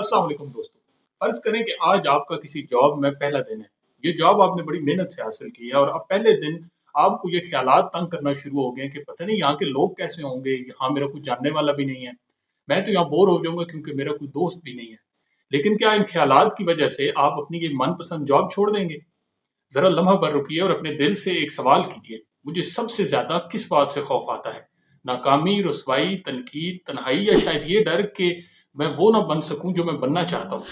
अस्सलाम वालेकुम दोस्तों। फर्ज करें कि आज आपका किसी जॉब में पहला दिन है। ये जॉब आपने बड़ी मेहनत से हासिल की है और अब पहले दिन आपको ये ख्यालात तंग करना शुरू हो गए हैं कि पता नहीं यहाँ के लोग कैसे होंगे, यहाँ मेरा कोई जानने वाला भी नहीं है। मैं तो यहाँ बोर हो जाऊँगा क्योंकि मेरा कोई दोस्त भी नहीं है। लेकिन क्या इन ख्यालात की वजह से आप अपनी ये मनपसंद जॉब छोड़ देंगे? ज़रा लम्हा भर रुकिए और अपने दिल से एक सवाल कीजिए, मुझे सबसे ज़्यादा किस बात से खौफ आता है? नाकामी, रुसवाई, तनकीद, तन्हाई या शायद ये डर कि मैं वो ना बन सकूँ जो मैं बनना चाहता हूँ?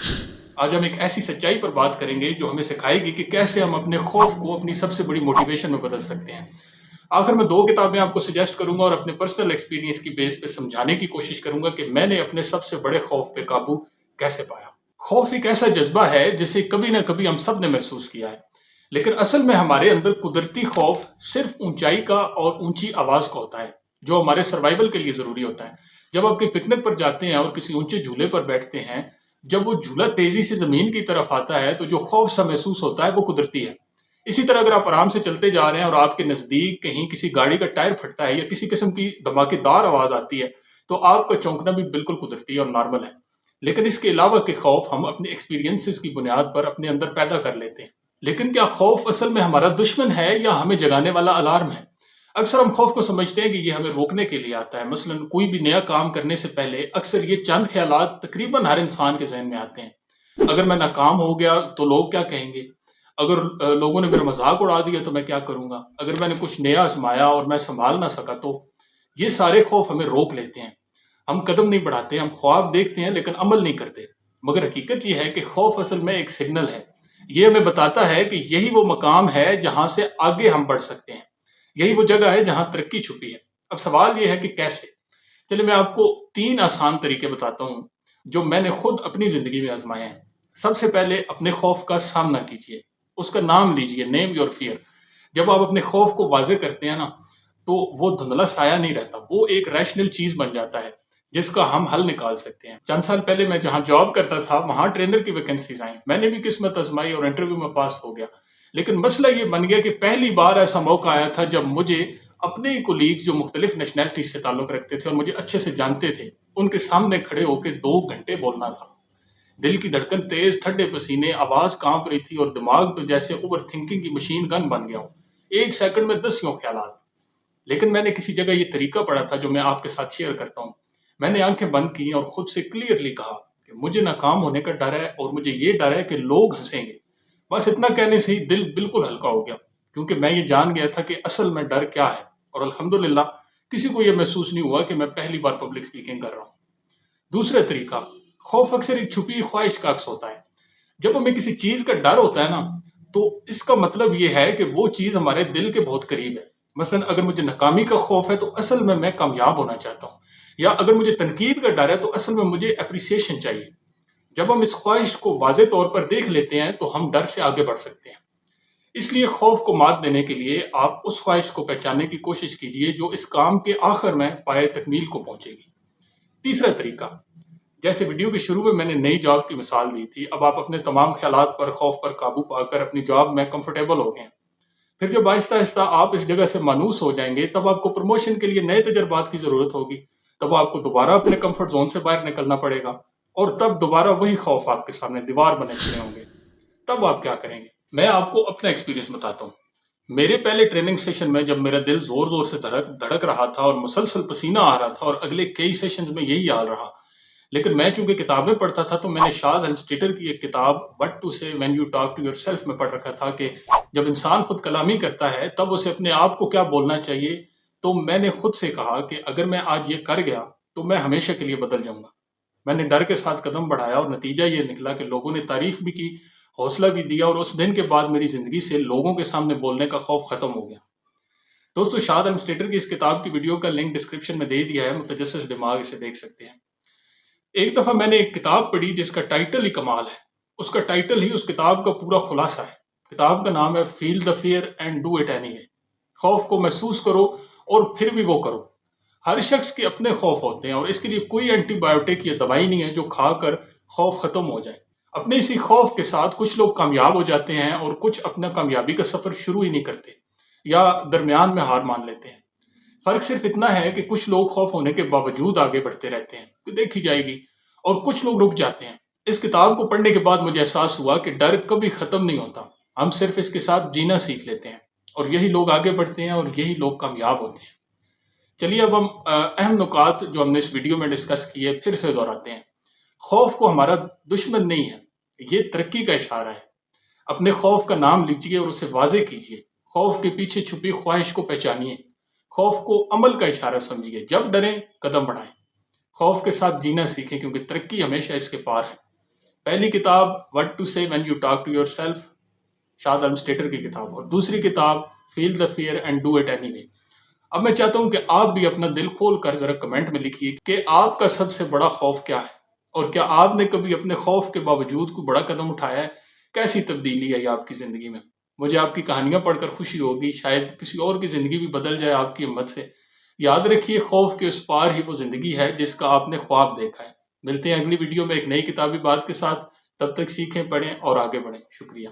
आज हम एक ऐसी सच्चाई पर बात करेंगे जो हमें सिखाएगी कि कैसे हम अपने खौफ को अपनी सबसे बड़ी मोटिवेशन में बदल सकते हैं। आखिर में 2 किताबें आपको सजेस्ट करूँगा और अपने पर्सनल एक्सपीरियंस की बेस पे समझाने की कोशिश करूँगा कि मैंने अपने सबसे बड़े खौफ पे काबू कैसे पाया। खौफ एक ऐसा जज़्बा है जिसे कभी न कभी हम सब ने महसूस किया है। लेकिन असल में हमारे अंदर कुदरती खौफ सिर्फ ऊंचाई का और ऊंची आवाज़ का होता है, जो हमारे सर्वाइवल के लिए ज़रूरी होता है। जब आप कहीं पिकनिक पर जाते हैं और किसी ऊंचे झूले पर बैठते हैं, जब वो झूला तेज़ी से ज़मीन की तरफ आता है तो जो खौफ सा महसूस होता है वो कुदरती है। इसी तरह अगर आप आराम से चलते जा रहे हैं और आपके नज़दीक कहीं किसी गाड़ी का टायर फटता है या किसी किस्म की धमाकेदार आवाज़ आती है, तो आपका चौंकना भी बिल्कुल कुदरती है और नॉर्मल है। लेकिन इसके अलावा के खौफ हम अपने एक्सपीरियंसेस की बुनियाद पर अपने अंदर पैदा कर लेते हैं। लेकिन क्या खौफ असल में हमारा दुश्मन है या हमें जगाने वाला अलार्म है? अक्सर हम खौफ को समझते हैं कि ये हमें रोकने के लिए आता है। मसलन कोई भी नया काम करने से पहले अक्सर ये चंद ख्यालात तकरीबन हर इंसान के ज़हन में आते हैं। अगर मैं नाकाम हो गया तो लोग क्या कहेंगे? अगर लोगों ने मेरा मजाक उड़ा दिया तो मैं क्या करूँगा? अगर मैंने कुछ नया आजमाया और मैं संभाल ना सका तो? ये सारे खौफ हमें रोक लेते हैं। हम कदम नहीं बढ़ाते, हम ख्वाब देखते हैं लेकिन अमल नहीं करते। मगर हकीकत ये है कि खौफ असल में एक सिग्नल है। ये हमें बताता है कि यही वो मकाम है जहाँ से आगे हम बढ़ सकते हैं। यही वो जगह है जहाँ तरक्की छुपी है। अब सवाल ये है कि कैसे? चलिए मैं आपको 3 आसान तरीके बताता हूँ, जो मैंने खुद अपनी ज़िंदगी में आज़माए हैं। सबसे पहले अपने खौफ का सामना कीजिए। उसका नाम लीजिए, नेम योर फ़ियर। जब आप अपने खौफ को वाज़ेह करते हैं ना, तो वो धुंधला साया नहीं रहता, वो एक रैशनल चीज़ बन जाता है, जिसका हम हल निकाल सकते हैं। चंद साल पहले मैं जहाँ जॉब करता था, वहाँ ट्रेनर की वैकेंसीज़ आईं। मैंने भी किस्मत आज़माई और इंटरव्यू में पास हो गया। लेकिन मसला ये बन गया कि पहली बार ऐसा मौका आया था जब मुझे अपने कोलीग जो मुख्तलिफ नेशनैलिटी से ताल्लुक़ रखते थे और मुझे अच्छे से जानते थे, उनके सामने खड़े होके 2 घंटे बोलना था। दिल की धड़कन तेज़, ठंडे पसीने, आवाज़ काँप रही थी और दिमाग तो जैसे ओवर थिंकिंग की मशीन गन बन गया हूँ। 1 सेकंड में 10 यूँ ख़्यालात। लेकिन मैंने किसी जगह ये तरीका पढ़ा था जो मैं आपके साथ शेयर करता हूँ। मैंने आंखें बंद की और खुद से क्लियरली कहा कि मुझे नाकाम होने का डर है और मुझे ये डर है कि लोग हंसेंगे। बस इतना कहने से ही दिल बिल्कुल हल्का हो गया, क्योंकि मैं ये जान गया था कि असल में डर क्या है। और अल्हम्दुलिल्लाह किसी को ये महसूस नहीं हुआ कि मैं पहली बार पब्लिक स्पीकिंग कर रहा हूँ। दूसरा तरीका, खौफ अक्सर एक छुपी ख्वाहिश का अक्स होता है। जब हमें किसी चीज़ का डर होता है ना, तो इसका मतलब ये है कि वो चीज़ हमारे दिल के बहुत करीब है। मसलन अगर मुझे नाकामी का खौफ है तो असल में मैं कामयाब होना चाहता हूँ, या अगर मुझे तनकीद का डर है तो असल में मुझे एप्रिसिएशन चाहिए। जब हम इस ख्वाहिश को वाज़े तौर पर देख लेते हैं तो हम डर से आगे बढ़ सकते हैं। इसलिए खौफ को मात देने के लिए आप उस ख्वाहिश को पहचानने की कोशिश कीजिए जो इस काम के आखिर में पाए तकमील को पहुंचेगी। तीसरा तरीका, जैसे वीडियो के शुरू में मैंने नई जॉब की मिसाल दी थी, अब आप अपने तमाम ख्यालात पर, खौफ पर काबू पाकर अपनी जॉब में कंफर्टेबल हो गए हैं। फिर जब आहिस्ता-आहिस्ता आप इस जगह से मानूस हो जाएँगे, तब आपको प्रमोशन के लिए नए तजुर्बात की ज़रूरत होगी। तब आपको दोबारा अपने कंफर्ट ज़ोन से बाहर निकलना पड़ेगा और तब दोबारा वही खौफ आपके सामने दीवार बने खड़े होंगे। तब आप क्या करेंगे? मैं आपको अपना एक्सपीरियंस बताता हूँ। मेरे पहले ट्रेनिंग सेशन में जब मेरा दिल ज़ोर-ज़ोर से धड़क रहा था और मुसलसल पसीना आ रहा था और अगले कई सेशंस में यही हाल रहा। लेकिन मैं चूँकि किताबें पढ़ता था तो मैंने शाद एल्मस्टेटर की एक किताब what to say when you talk to yourself में पढ़ रखा था कि जब इंसान खुद कलामी करता है तब उसे अपने आप को क्या बोलना चाहिए। तो मैंने खुद से कहा कि अगर मैं आज ये कर गया तो मैं हमेशा के लिए बदल जाऊँगा। मैंने डर के साथ कदम बढ़ाया और नतीजा ये निकला कि लोगों ने तारीफ़ भी की, हौसला भी दिया और उस दिन के बाद मेरी ज़िंदगी से लोगों के सामने बोलने का खौफ ख़त्म हो गया। दोस्तों, शाद एल्मस्टेटर की इस किताब की वीडियो का लिंक डिस्क्रिप्शन में दे दिया है, मुतजस्सिस दिमाग इसे देख सकते हैं। एक दफ़ा मैंने एक किताब पढ़ी जिसका टाइटल ही कमाल है। उसका टाइटल ही उस किताब का पूरा खुलासा है। किताब का नाम है feel the fear and do it anyway. खौफ को महसूस करो और फिर भी वो करो। हर शख्स के अपने खौफ होते हैं और इसके लिए कोई एंटीबायोटिक या दवाई नहीं है जो खाकर खौफ ख़त्म हो जाए। अपने इसी खौफ के साथ कुछ लोग कामयाब हो जाते हैं और कुछ अपना कामयाबी का सफ़र शुरू ही नहीं करते या दरमियान में हार मान लेते हैं। फ़र्क सिर्फ इतना है कि कुछ लोग खौफ होने के बावजूद आगे बढ़ते रहते हैं कि देखी जाएगी, और कुछ लोग रुक जाते हैं। اس کتاب کو پڑھنے کے بعد مجھے احساس ہوا کہ ڈر کبھی ختم نہیں ہوتا، ہم صرف اس کے ساتھ جینا سیکھ لیتے ہیں، اور یہی لوگ آگے بڑھتے ہیں اور یہی لوگ کامیاب ہوتے ہیں۔ چلیے اب ہم اہم نکات جو ہم نے اس ویڈیو میں ڈسکس کیے پھر سے دہراتے ہیں۔ خوف کو ہمارا دشمن نہیں ہے، یہ ترقی کا اشارہ ہے۔ اپنے خوف کا نام لیجئے اور اسے واضح کیجئے۔ خوف کے پیچھے چھپی خواہش کو پہچانیے۔ خوف کو عمل کا اشارہ سمجھیے۔ جب ڈریں قدم بڑھائیں۔ خوف کے ساتھ جینا سیکھیں کیونکہ ترقی ہمیشہ اس کے پار ہے۔ پہلی کتاب What to say when you talk to yourself، شاد المسٹیٹر کی کتاب، اور دوسری کتاب Feel the fear and do it anyway۔ اب میں چاہتا ہوں کہ آپ بھی اپنا دل کھول کر ذرا کمنٹ میں لکھیے کہ آپ کا سب سے بڑا خوف کیا ہے، اور کیا آپ نے کبھی اپنے خوف کے باوجود کوئی بڑا قدم اٹھایا ہے؟ کیسی تبدیلی آئی آپ کی زندگی میں؟ مجھے آپ کی کہانیاں پڑھ کر خوشی ہوگی، شاید کسی اور کی زندگی بھی بدل جائے آپ کی ہمت سے۔ یاد رکھیے، خوف کے اس پار ہی وہ زندگی ہے جس کا آپ نے خواب دیکھا ہے۔ ملتے ہیں اگلی ویڈیو میں ایک نئی کتابی بات کے ساتھ، تب تک سیکھیں، پڑھیں اور آگے بڑھیں۔ شکریہ۔